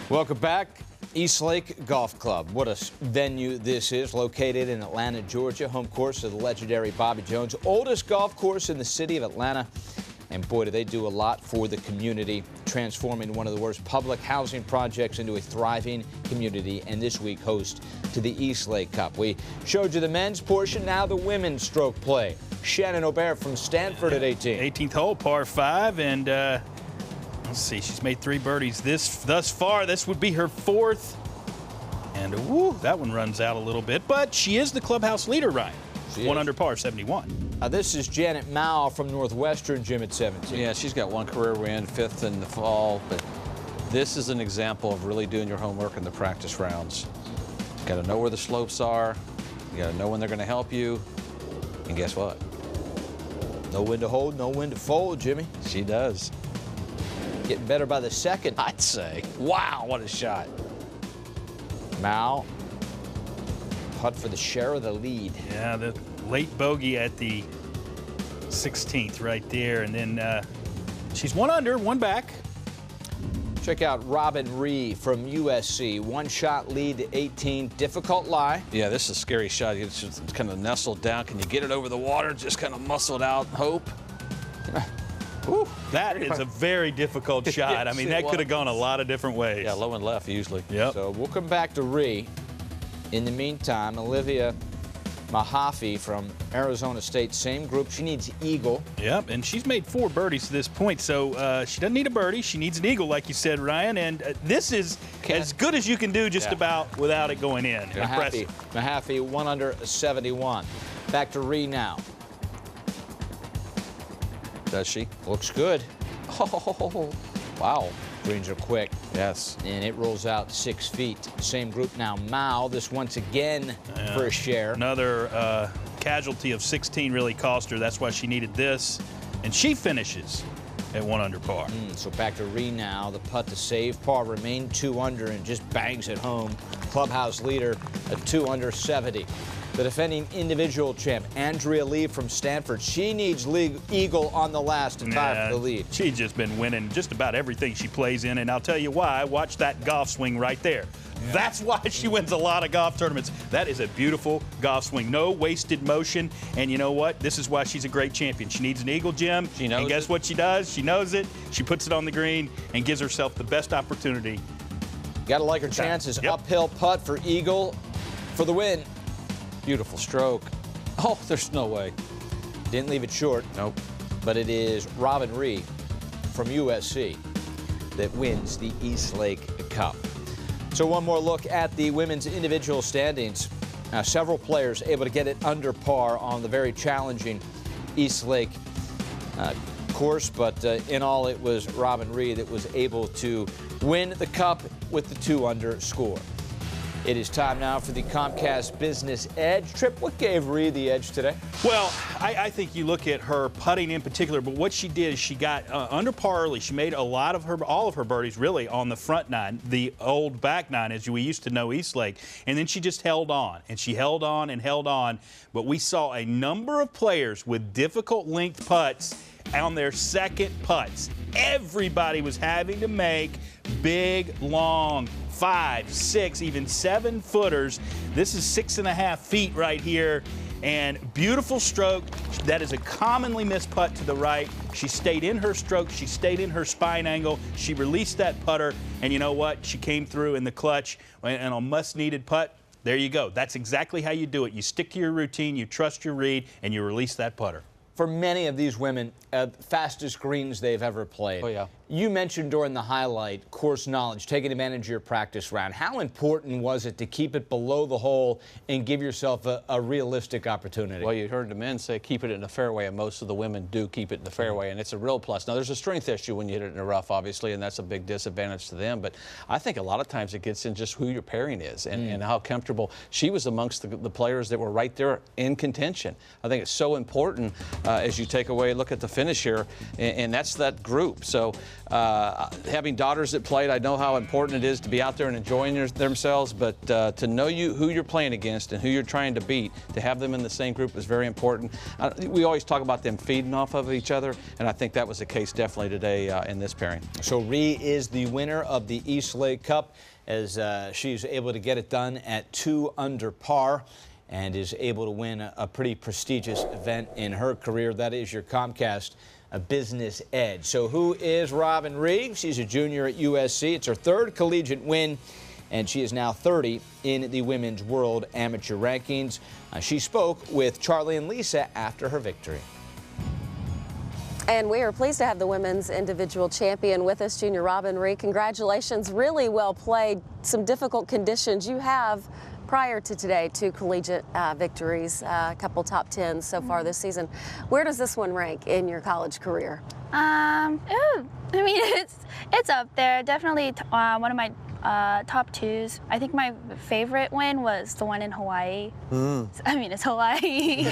Welcome back. East Lake Golf Club. What a venue this is, located in Atlanta, Georgia, home course of the legendary Bobby Jones, oldest golf course in the city of Atlanta. And boy, do they do a lot for the community, transforming one of the worst public housing projects into a thriving community, and this week host to the East Lake Cup. We showed you the men's portion, now the women's stroke play. Shannon O'Bear from Stanford at 18. 18th hole, par 5, and let's see, she's made 3 birdies thus far. This would be her 4th, and woo, that one runs out a little bit, but she is the clubhouse leader, Ryan. One under par, 71. This is Janet Mao from Northwestern, Jim, at 17. Yeah, she's got 1 career win, 5th in the fall, but this is an example of really doing your homework in the practice rounds. You got to know where the slopes are. You got to know when they're going to help you. And guess what? Know when to hold, know when to fold, Jimmy. She does. Getting better by the second, I'd say. Wow, what a shot. Mao, putt for the share of the lead. Yeah, the late bogey at the 16th right there, and then she's 1 under, 1 back. Check out Robin Ree from USC. 1-shot lead to 18. Difficult lie. Yeah, this is a scary shot. It's just kind of nestled down. Can you get it over the water? Just kind of muscled out. Hope. Whew, that is a very difficult shot. I mean, that could have gone a lot of different ways. Yeah, low and left usually. Yep. So we'll come back to Ree. In the meantime, Olivia Mahaffey from Arizona State, same group. She needs eagle. Yep, and she's made 4 birdies to this point, so she doesn't need a birdie. She needs an eagle, like you said, Ryan, and this is as good as you can do just about without it going in. Mahaffey 1 under 71. Back to Ree now. Does she? Looks good. Oh, wow. Greens are quick. Yes. And it rolls out 6 feet. Same group now. Mao, this once again for a share. Another casualty of 16 really cost her. That's why she needed this. And she finishes at 1 under par. So back to Ree now. The putt to save par remained 2 under and just bangs it home. Clubhouse leader at 2 under 70. The defending individual champ, Andrea Lee from Stanford. She needs eagle on the last to tie for the lead. She's just been winning just about everything she plays in, and I'll tell you why. Watch that golf swing right there. That's why she wins a lot of golf tournaments. That is a beautiful golf swing. No wasted motion, and you know what? This is why she's a great champion. She needs an eagle, Jim. She knows and guess what she does? She knows it. She puts it on the green and gives herself the best opportunity. Got to like her chances. Uphill putt for eagle for the win. Beautiful stroke. Oh, there's no way. Didn't leave it short. Nope. But it is Robin Ree from USC that wins the East Lake Cup. So one more look at the women's individual standings. Several players able to get it under par on the very challenging East Lake course, but in all it was Robin Ree that was able to win the cup with the 2 under score. It is time now for the Comcast Business Edge. Tripp, what gave Ree the edge today? Well, I think you look at her putting in particular, but what she did is she got under par early. She made all of her birdies really on the front 9, the old back 9 as we used to know East Lake. And then she just held on, and she held on and held on. But we saw a number of players with difficult length putts on their second putts. Everybody was having to make big, long 5, 6, even 7 footers. This is 6.5 feet right here, and beautiful stroke. That is a commonly missed putt to the right. She stayed in her stroke. She stayed in her spine angle. She released that putter, and you know what? She came through in the clutch, and a must-needed putt. There you go. That's exactly how you do it. You stick to your routine, you trust your read, and you release that putter. For many of these women, fastest greens they've ever played. Oh, yeah. You mentioned during the highlight course knowledge, taking advantage of your practice round. How important was it to keep it below the hole and give yourself a realistic opportunity? Well, you heard the men say keep it in the fairway, and most of the women do keep it in the fairway, and it's a real plus. Now, there's a strength issue when you hit it in the rough, obviously, and that's a big disadvantage to them. But I think a lot of times it gets in just who your pairing is and how comfortable. She was amongst the players that were right there in contention. I think it's so important as you take away, look at the finish here, and that's that group. So Having daughters that played, I know how important it is to be out there and enjoying themselves, but to know who you're playing against and who you're trying to beat, to have them in the same group is very important. We always talk about them feeding off of each other, and I think that was the case definitely today in this pairing. So Rhee is the winner of the East Lake Cup as she's able to get it done at 2 under par and is able to win a pretty prestigious event in her career. That is your Comcast Business Edge. So who is Robin Rhee? She's a junior at USC. It's her 3rd collegiate win, and she is now 30 in the Women's World Amateur Rankings. She spoke with Charlie and Lisa after her victory. And we are pleased to have the women's individual champion with us, junior Robin Rhee. Congratulations, really well played. Some difficult conditions you have prior to today, 2 collegiate victories, a couple top 10s so far this season. Where does this one rank in your college career? I mean, it's up there. Definitely one of my top 2s. I think my favorite win was the one in Hawaii. I mean, it's Hawaii.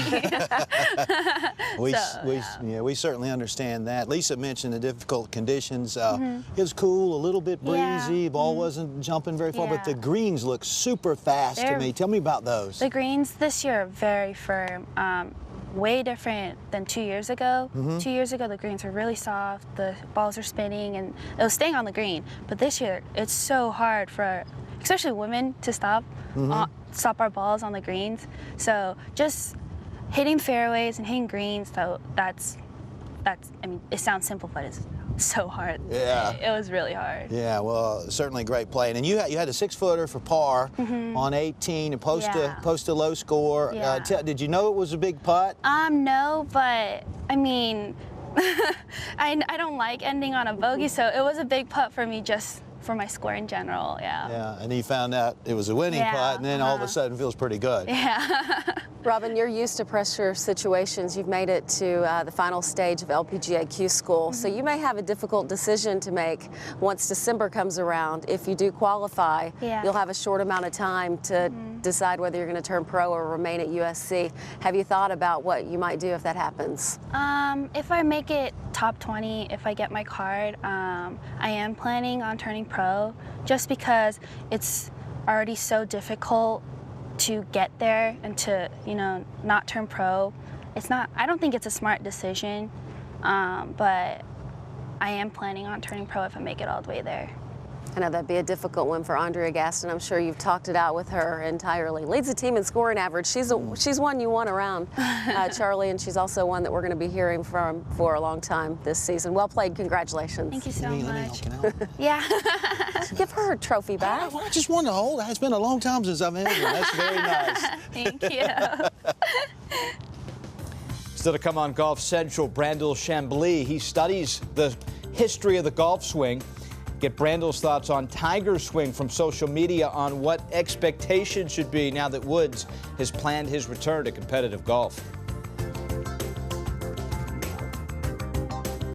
We certainly understand that. Lisa mentioned the difficult conditions. It was cool, a little bit breezy, ball wasn't jumping very far, but the greens look super fast to me. Tell me about those. The greens this year are very firm. Way different than 2 years ago. 2 years ago, the greens were really soft, the balls were spinning, and it was staying on the green. But this year, it's so hard for, especially women, to stop our balls on the greens. So just hitting fairways and hitting greens, so that's. I mean, it sounds simple, but it's so hard. Yeah. It was really hard. Yeah, well, certainly great play. And you had a 6-footer for par on 18 and post a low score. Yeah. Did you know it was a big putt? No, but I mean, I don't like ending on a bogey, so it was a big putt for me just for my score in general, Yeah, and you found out it was a winning putt, and then all of a sudden feels pretty good. Yeah. Robin, you're used to pressure situations. You've made it to the final stage of LPGA Q School, so you may have a difficult decision to make once December comes around. If you do qualify, you'll have a short amount of time to decide whether you're going to turn pro or remain at USC. Have you thought about what you might do if that happens? If I make it top 20, if I get my card, I am planning on turning pro, just because it's already so difficult to get there and to, not turn pro. I don't think it's a smart decision, but I am planning on turning pro if I make it all the way there. I know that'd be a difficult one for Andrea Gaston. I'm sure you've talked it out with her entirely. Leads the team in scoring average. She's one you want around, Charlie, and she's also one that we're going to be hearing from for a long time this season. Well played. Congratulations. Thank you so much. Yeah. Give her her trophy back. I just wanted to hold it. It's been a long time since I've had one. That's very nice. Thank you. Still to come on Golf Central, Brandel Chambly. He studies the history of the golf swing. Get Brandel's thoughts on Tiger's swing from social media on what expectations should be now that Woods has planned his return to competitive golf.